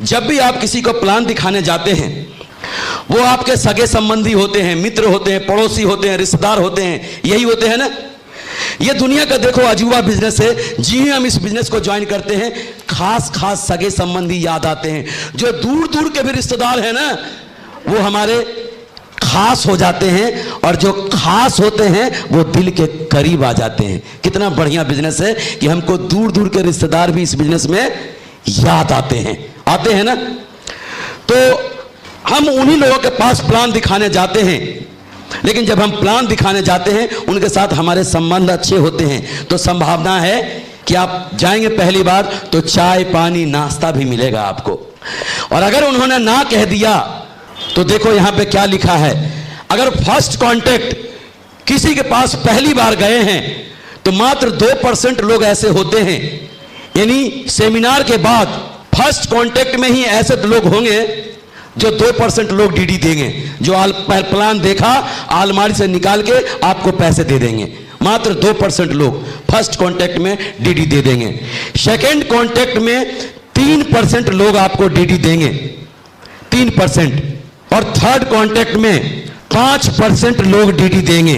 जब भी आप किसी को प्लान दिखाने जाते हैं, वो आपके सगे संबंधी होते हैं, मित्र होते हैं, पड़ोसी होते हैं, रिश्तेदार होते हैं, यही होते हैं ना। ये दुनिया का देखो अजूबा बिजनेस है। जी हम इस बिजनेस को ज्वाइन करते हैं, खास खास सगे संबंधी याद आते हैं। जो दूर दूर के भी रिश्तेदार हैं ना, वो हमारे खास हो जाते हैं, और जो खास होते हैं वो दिल के करीब आ जाते हैं। कितना बढ़िया बिजनेस है कि हमको दूर दूर के रिश्तेदार भी इस बिजनेस में याद आते हैं ना। तो हम उन्हीं लोगों के पास प्लान दिखाने जाते हैं, लेकिन जब हम प्लान दिखाने जाते हैं उनके साथ हमारे संबंध अच्छे होते हैं, तो संभावना है कि आप जाएंगे पहली बार तो चाय पानी नाश्ता भी मिलेगा आपको। और अगर उन्होंने ना कह दिया तो देखो यहां पे क्या लिखा है, अगर फर्स्ट कांटेक्ट किसी के पास पहली बार गए हैं तो मात्र 2% लोग ऐसे होते हैं। यानी सेमिनार के बाद फर्स्ट कांटेक्ट में ही ऐसे लोग होंगे जो 2% लोग डीडी देंगे, जो प्लान देखा अलमारी से निकाल के आपको पैसे दे देंगे। मात्र 2% लोग फर्स्ट कांटेक्ट में डीडी दे देंगे। सेकंड कांटेक्ट में 3% लोग आपको डीडी देंगे, 3%। और थर्ड कांटेक्ट में 5% लोग डीडी देंगे,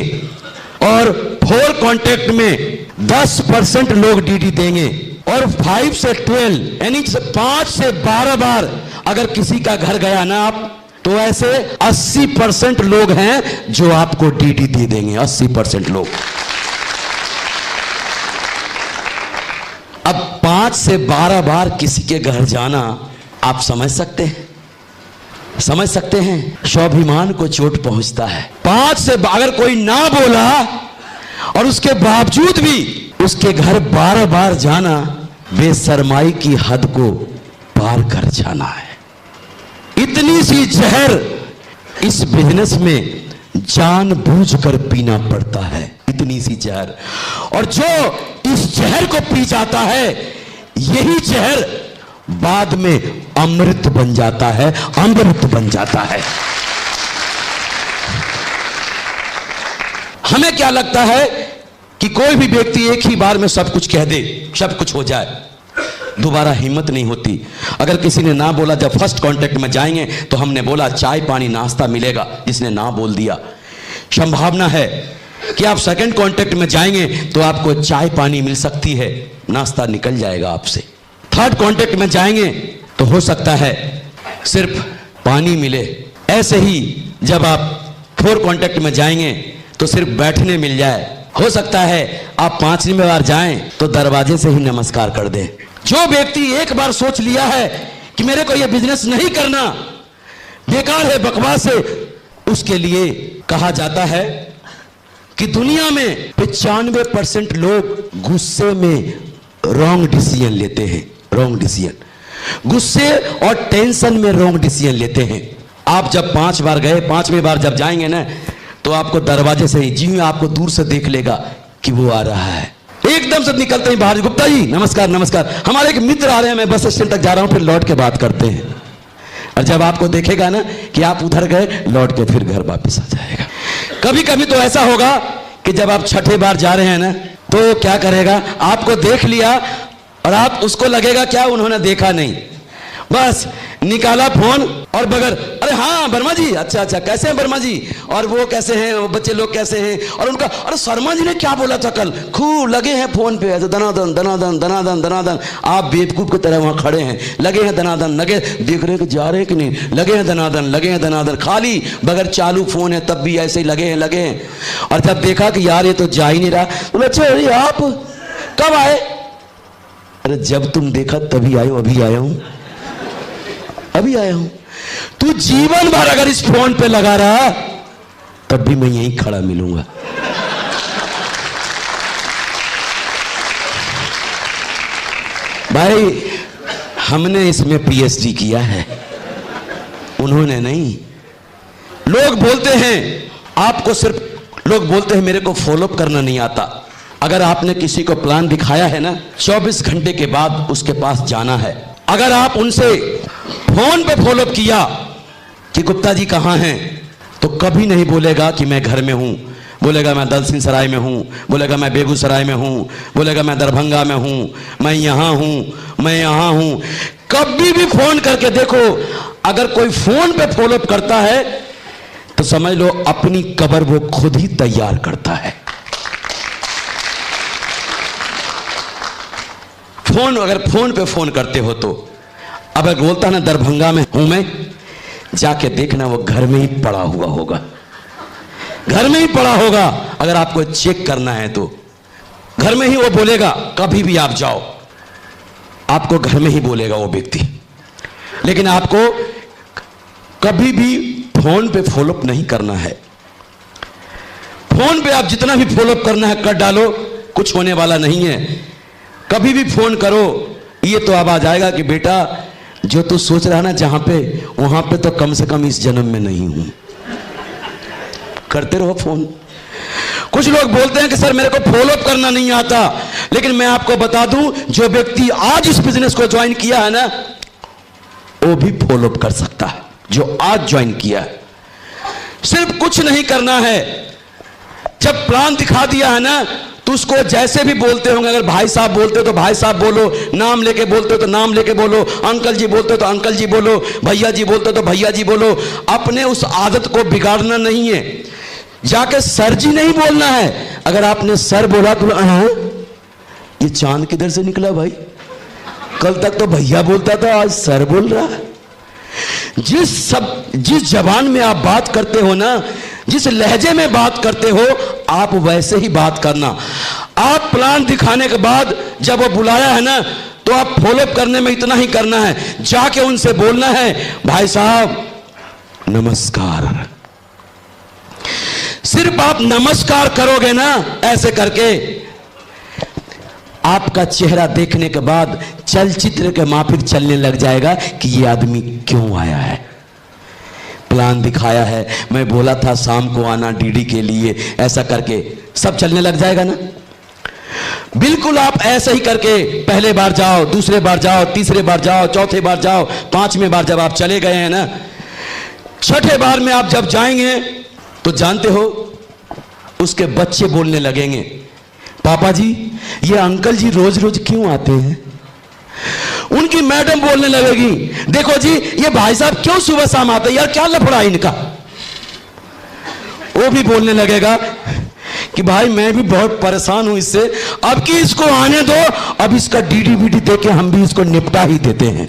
और 4 कांटेक्ट में 10% लोग डीडी देंगे, और 5 से 12 यानी 5 से 12 बार अगर किसी का घर गया ना आप, तो ऐसे 80% लोग हैं जो आपको डीडी दे देंगे। 80% लोग। अब 5 से 12 बार किसी के घर जाना आप समझ सकते हैं, समझ सकते हैं, स्वाभिमान को चोट पहुंचता है। 5 से अगर कोई ना बोला और उसके बावजूद भी उसके घर 12 बार जाना, बेशर्माई की हद को पार कर जाना है। इतनी सी जहर इस बिजनेस में जानबूझकर पीना पड़ता है, इतनी सी जहर। और जो इस जहर को पी जाता है, यही जहर बाद में अमृत बन जाता है, अमृत बन जाता है। हमें क्या लगता है कि कोई भी व्यक्ति एक ही बार में सब कुछ कह दे, सब कुछ हो जाए, दोबारा हिम्मत नहीं होती। अगर किसी ने ना बोला, जब फर्स्ट कांटेक्ट में जाएंगे तो हमने बोला चाय पानी नाश्ता मिलेगा, जिसने ना बोल दिया, संभावना है कि आप सेकंड कांटेक्ट में जाएंगे तो आपको चाय पानी मिल सकती है, नाश्ता निकल जाएगा आपसे। थर्ड कांटेक्ट में जाएंगे तो हो सकता है सिर्फ पानी मिले। ऐसे ही जब आप 4 कांटेक्ट में जाएंगे तो सिर्फ बैठने मिल जाए। हो सकता है आप 5वीं बार जाएं तो दरवाजे से ही नमस्कार कर दें। जो व्यक्ति एक बार सोच लिया है कि मेरे को यह बिजनेस नहीं करना, बेकार है, बकवास है, उसके लिए कहा जाता है कि दुनिया में 95% लोग गुस्से में रॉन्ग डिसीजन लेते हैं। रॉन्ग डिसीजन, गुस्से और टेंशन में रॉन्ग डिसीजन लेते हैं। आप जब 5 बार गए, 5वीं बार जब जाएंगे ना, तो आपको दरवाजे से ही जी आपको दूर से देख लेगा कि वो आ रहा है। एकदम से निकलते ही बाहर, गुप्ता जी नमस्कार नमस्कार, हमारे एक मित्र आ रहे हैं, मैं बस स्टैंड तक जा रहा हूं, फिर लौट के बात करते हैं। और जब आपको देखेगा ना कि आप उधर गए, लौट के फिर घर वापस आ जाएगा। कभी कभी तो ऐसा होगा कि जब आप 6ठे बार जा रहे हैं ना, तो क्या करेगा, आपको देख लिया और आप उसको लगेगा क्या उन्होंने देखा नहीं, बस निकाला फोन और बगैर, अरे हाँ वर्मा जी, अच्छा अच्छा कैसे हैं वर्मा जी, और वो कैसे हैं, वो बच्चे लोग कैसे हैं, और उनका अरे शर्मा जी ने क्या बोला था कल, खूब लगे हैं फोन पे, ऐसे दनादन दनादन दनादन दनादन। आप बेवकूफ की तरह वहां खड़े हैं, लगे हैं दनादन, लगे देख रहे हैं कि जा रहे हैं कि नहीं, लगे हैं दनादन, लगे हैं दनादन, खाली बगैर चालू फोन है तब भी ऐसे ही लगे हैं। और जब देखा कि यार ये तो जा ही नहीं रहा, बोले अच्छा अरे आप कब आए, अरे जब तुम देखा तभी आए, अभी आया हूं, अभी आया हूं। तू जीवन भर अगर इस फोन पे लगा रहा तब भी मैं यहीं खड़ा मिलूंगा। भाई हमने इसमें पीएचडी किया है, उन्होंने नहीं। लोग बोलते हैं आपको, सिर्फ लोग बोलते हैं मेरे को फॉलोअप करना नहीं आता। अगर आपने किसी को प्लान दिखाया है ना, 24 घंटे के बाद उसके पास जाना है। अगर आप उनसे फोन पे फॉलोअप किया कि गुप्ता जी कहां हैं, तो कभी नहीं बोलेगा कि मैं घर में हूं, बोलेगा मैं दलसिंह सराय में हूँ, बोलेगा मैं बेगूसराय में हूँ, बोलेगा मैं दरभंगा में हूँ, मैं यहाँ हूँ, मैं यहाँ हूँ। कभी भी फोन करके देखो, अगर कोई फोन पे फॉलोअप करता है तो समझ लो अपनी कब्र वो खुद ही तैयार करता है। फोन, अगर फोन पे फोन करते हो तो अब अगर बोलता है ना दरभंगा में हूं मैं, जाके देखना वो घर में ही पड़ा हुआ होगा, घर में ही पड़ा होगा। अगर आपको चेक करना है तो घर में ही वो बोलेगा। कभी भी आप जाओ, आपको घर में ही बोलेगा वो व्यक्ति। लेकिन आपको कभी भी फोन पे फॉलोअप नहीं करना है। फोन पे आप जितना भी फॉलोअप करना है कर डालो, कुछ होने वाला नहीं है। कभी भी फोन करो, ये तो अब आ जाएगा कि बेटा जो तू सोच रहा ना जहां पे, वहां पे तो कम से कम इस जन्म में नहीं हूं। करते रहो फोन। कुछ लोग बोलते हैं कि सर मेरे को फॉलोअप करना नहीं आता, लेकिन मैं आपको बता दूं, जो व्यक्ति आज इस बिजनेस को ज्वाइन किया है ना, वो भी फॉलोअप कर सकता है। जो आज ज्वाइन किया है, सिर्फ कुछ नहीं करना है। जब प्लान दिखा दिया है ना, तो उसको जैसे भी बोलते होंगे, अगर भाई साहब बोलते हो तो भाई साहब बोलो, नाम लेके बोलते हो तो नाम लेके बोलो, अंकल जी बोलते हो तो अंकल जी बोलो, भैया जी बोलते हो तो भैया जी बोलो। अपने उस आदत को बिगाड़ना नहीं है। जाके सर जी नहीं बोलना है। अगर आपने सर बोला तो ये चांद किधर से निकला भाई, कल तक तो भैया बोलता था, आज सर बोल रहा है। जिस जबान में आप बात करते हो ना, जिस लहजे में बात करते हो, आप वैसे ही बात करना। आप प्लान दिखाने के बाद जब वो बुलाया है ना, तो आप फॉलोअप करने में इतना ही करना है, जाके उनसे बोलना है भाई साहब नमस्कार। सिर्फ आप नमस्कार करोगे ना, ऐसे करके आपका चेहरा देखने के बाद चलचित्र के माफिक चलने लग जाएगा कि ये आदमी क्यों आया है। प्लान दिखाया है, मैं बोला था शाम को आना डीडी के लिए, ऐसा करके सब चलने लग जाएगा ना। बिल्कुल आप ऐसे ही करके पहले बार जाओ, दूसरे बार जाओ, तीसरे बार जाओ, चौथे बार जाओ, पांचवें बार जब आप चले गए हैं ना, छठे बार में आप जब जाएंगे तो जानते हो उसके बच्चे बोलने लगेंगे, पापा जी ये अंकल जी रोज रोज क्यों आते हैं। उनकी मैडम बोलने लगेगी, देखो जी ये भाई साहब क्यों सुबह शाम आते हैं, यार क्या लफड़ा है इनका। वो भी बोलने लगेगा कि भाई मैं भी बहुत परेशान हूं इससे, अब कि इसको आने दो, अब इसका डीडी वीडी देके हम भी इसको निपटा ही देते हैं।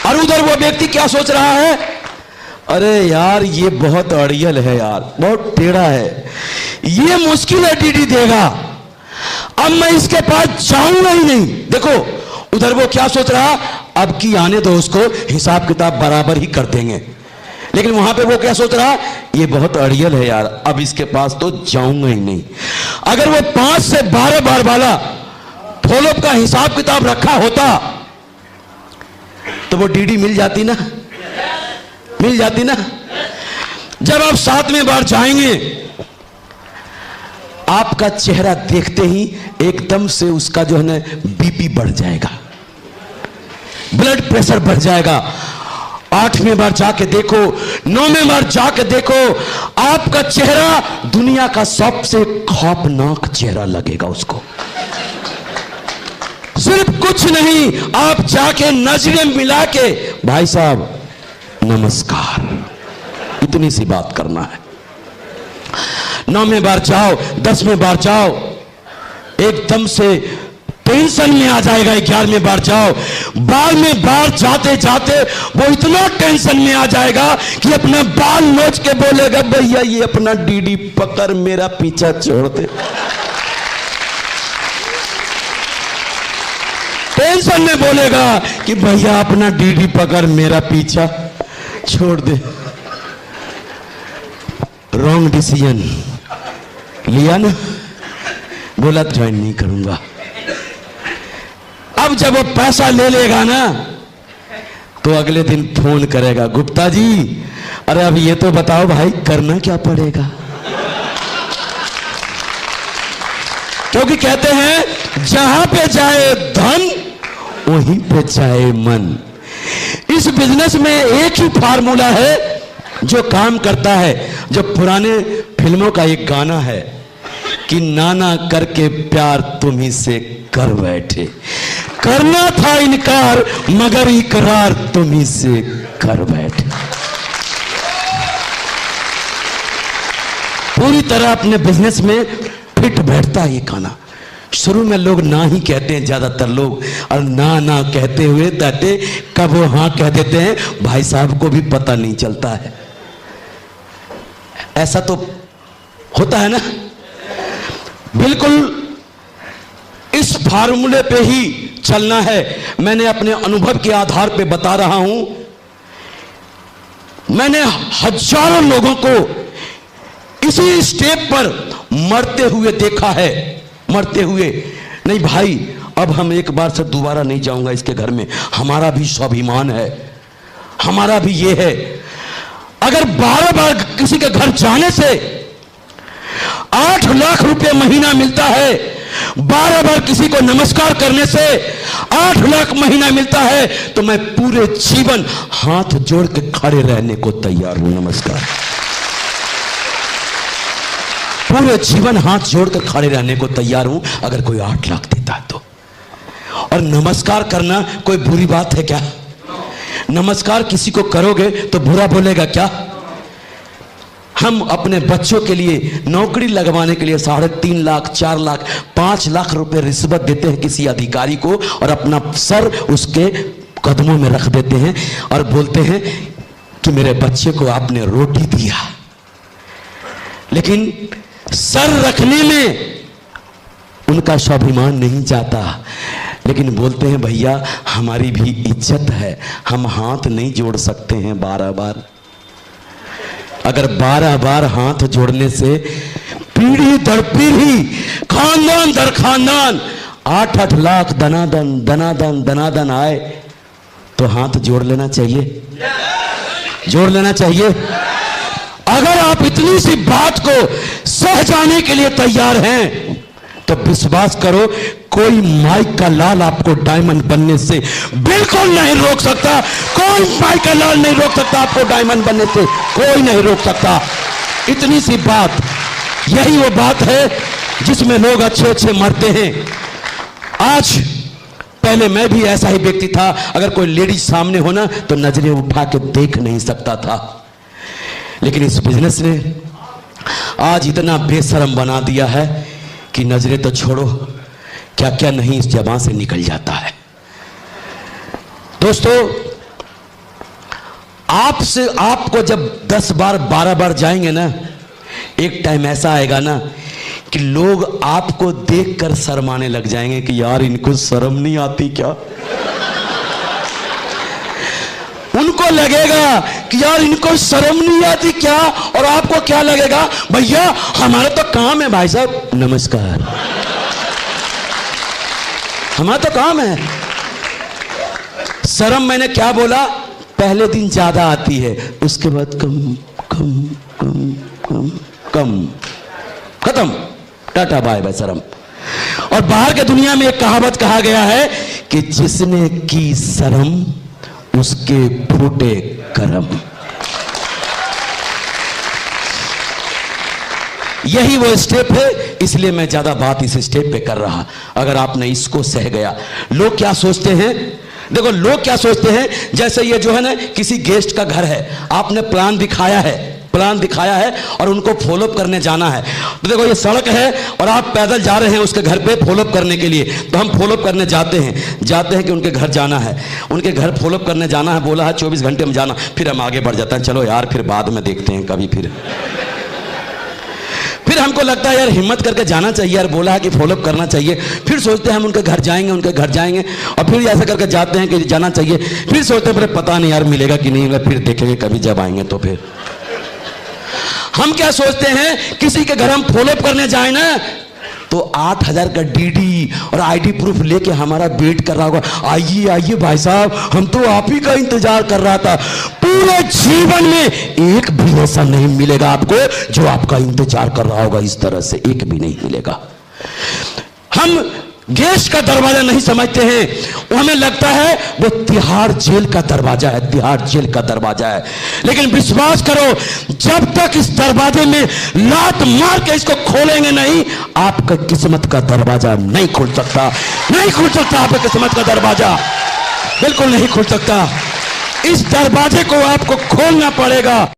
और उधर वो व्यक्ति क्या सोच रहा है, अरे यार ये बहुत अड़ियल है यार, बहुत टेढ़ा है, ये मुश्किल है डीडी देगा, अब मैं इसके पास जाऊंगा ही नहीं। देखो उधर वो क्या सोच रहा, अब की आने दो उसको, हिसाब किताब बराबर ही कर देंगे। लेकिन वहां पे वो क्या सोच रहा, ये बहुत अड़ियल है यार, अब इसके पास तो जाऊंगा ही नहीं। अगर वो 5 से 12 बार वाला फॉलोअप का हिसाब किताब रखा होता तो वो डीडी मिल जाती ना, मिल जाती ना। जब आप 7वें बार जाएंगे, आपका चेहरा देखते ही एकदम से उसका जो है ना बीपी बढ़ जाएगा, ब्लड प्रेशर बढ़ जाएगा। 8वें बार जाके देखो, 9वें बार जाके देखो, आपका चेहरा दुनिया का सबसे खौफनाक चेहरा लगेगा उसको। सिर्फ कुछ नहीं, आप जाके नजरें मिला के भाई साहब नमस्कार, इतनी सी बात करना है। 9वें बार जाओ, 10वें बार जाओ, एकदम से टेंशन में आ जाएगा। 11वें बार जाओ, 12वें बार जाते जाते वो इतना टेंशन में आ जाएगा कि अपना बाल नोच के बोलेगा, भैया ये अपना डीडी पकड़ मेरा पीछा छोड़ दे। टेंशन में बोलेगा कि भैया अपना डीडी पकड़ मेरा पीछा छोड़ दे। रॉन्ग डिसीजन लिया ना, बोला ज्वाइन नहीं करूंगा। अब जब वो पैसा ले लेगा ना, तो अगले दिन फोन करेगा, गुप्ता जी अरे अब ये तो बताओ भाई करना क्या पड़ेगा। क्योंकि कहते हैं जहां पे जाए धन वहीं पे जाए मन। इस बिजनेस में एक ही फार्मूला है, जो काम करता है, जो पुराने फिल्मों का एक गाना है कि नाना करके प्यार तुम्ही से कर बैठे, करना था इनकार मगर इकरार तुम्ही से कर बैठे। पूरी तरह अपने बिजनेस में फिट बैठता है ये गाना। शुरू में लोग ना ही कहते हैं ज्यादातर लोग, और ना ना कहते हुए ताते कब वो हाँ कह देते हैं, भाई साहब को भी पता नहीं चलता है। ऐसा तो होता है ना। बिल्कुल इस फार्मूले पे ही चलना है। मैंने अपने अनुभव के आधार पे बता रहा हूं। मैंने हजारों लोगों को इसी स्टेप पर मरते हुए देखा है, मरते हुए। नहीं भाई, अब हम एक बार से दोबारा नहीं जाऊंगा इसके घर में, हमारा भी स्वाभिमान है, हमारा भी ये है। अगर 12 बार किसी के घर जाने से 8 लाख रुपए महीना मिलता है, 12 बार किसी को नमस्कार करने से 8 लाख महीना मिलता है, तो मैं पूरे जीवन हाथ जोड़ के खड़े रहने को तैयार हूं। नमस्कार, पूरे जीवन हाथ जोड़कर खड़े रहने को तैयार हूं अगर कोई 8 लाख देता है तो। और नमस्कार करना कोई बुरी बात है क्या? नमस्कार किसी को करोगे तो बुरा बोलेगा क्या? हम अपने बच्चों के लिए नौकरी लगवाने के लिए 3.5 लाख, 4 लाख, 5 लाख रुपए रिश्वत देते हैं किसी अधिकारी को, और अपना सर उसके कदमों में रख देते हैं और बोलते हैं कि मेरे बच्चे को आपने रोटी दिया। लेकिन सर रखने में उनका स्वाभिमान नहीं जाता, लेकिन बोलते हैं भैया हमारी भी इज्जत है, हम हाथ नहीं जोड़ सकते हैं 12 बार। अगर 12 बार हाथ जोड़ने से पीढ़ी दर पीढ़ी, खानदान दर खानदान 8-8 लाख दनादन दनादन दनादन आए, तो हाथ जोड़ लेना चाहिए, जोड़ लेना चाहिए। अगर आप इतनी सी बात को सह जाने के लिए तैयार हैं तो विश्वास करो, कोई माइक का लाल आपको डायमंड बनने से बिल्कुल नहीं रोक सकता। कोई माइक का लाल नहीं रोक सकता आपको डायमंड बनने से, कोई नहीं रोक सकता। इतनी सी बात, यही वो बात है जिसमें लोग अच्छे अच्छे मरते हैं। आज पहले मैं भी ऐसा ही व्यक्ति था, अगर कोई लेडीज सामने हो ना तो नजरें उठा के देख नहीं सकता था। लेकिन इस बिजनेस ने आज इतना बेशर्म बना दिया है कि नजरें तो छोड़ो, क्या क्या नहीं इस ज़बान से निकल जाता है। दोस्तों, आपसे आपको जब 10 बार 12 बार जाएंगे ना, एक टाइम ऐसा आएगा ना कि लोग आपको देखकर शर्माने लग जाएंगे कि यार इनको शर्म नहीं आती क्या। उनको लगेगा कि यार इनको शर्म नहीं आती क्या, और आपको क्या लगेगा, भैया हमारा तो काम है भाई साहब, नमस्कार, हमारा तो काम है। शर्म मैंने क्या बोला, पहले दिन ज्यादा आती है, उसके बाद कम कम कम कम कम, खत्म, टाटा बाय बाय शर्म। और बाहर के दुनिया में एक कहावत कहा गया है कि जिसने की शर्म उसके फूटे करम। यही वो स्टेप है, इसलिए मैं ज्यादा बात इस स्टेप पे कर रहा। अगर आपने इसको सह गया, लोग क्या सोचते हैं, देखो लोग क्या सोचते हैं, जैसे ये जो है ना किसी गेस्ट का घर है, आपने प्लान दिखाया है, प्लान दिखाया है और उनको फॉलोअप करने जाना है। तो देखो ये सड़क है और आप पैदल जा रहे हैं उसके घर पे फॉलोअप करने के लिए, तो हम फॉलोअप करने जाते हैं कि उनके घर जाना है, उनके घर फॉलोअप करने जाना है, बोला है 24 घंटे में जाना, फिर हम आगे बढ़ जाते हैं, चलो यार फिर बाद में देखते हैं कभी। फिर हमको लगता है यार हिम्मत करके जाना चाहिए, यार बोला है कि फॉलोअप करना चाहिए, फिर सोचते हैं हम उनके घर जाएंगे और फिर ऐसा करके जाते हैं कि जाना चाहिए, फिर सोचते हैं पता नहीं यार मिलेगा कि नहीं, फिर देखेंगे कभी जब आएंगे तो। फिर हम क्या सोचते हैं, किसी के घर हम फॉलोअप करने जाए ना तो 8000 का डीडी और आईडी प्रूफ लेके हमारा वेट कर रहा होगा, आइए आइए भाई साहब, हम तो आप ही का इंतजार कर रहा था। पूरे जीवन में एक भी ऐसा नहीं मिलेगा आपको जो आपका इंतजार कर रहा होगा, इस तरह से एक भी नहीं मिलेगा। हम गैस का दरवाजा नहीं समझते हैं, वो हमें लगता है वो तिहाड़ जेल का दरवाजा है, तिहाड़ जेल का दरवाजा है। लेकिन विश्वास करो, जब तक इस दरवाजे में लात मार के इसको खोलेंगे नहीं, आपका किस्मत का दरवाजा नहीं खुल सकता, नहीं खुल सकता। आपका किस्मत का दरवाजा बिल्कुल नहीं खुल सकता। इस दरवाजे को आपको खोलना पड़ेगा।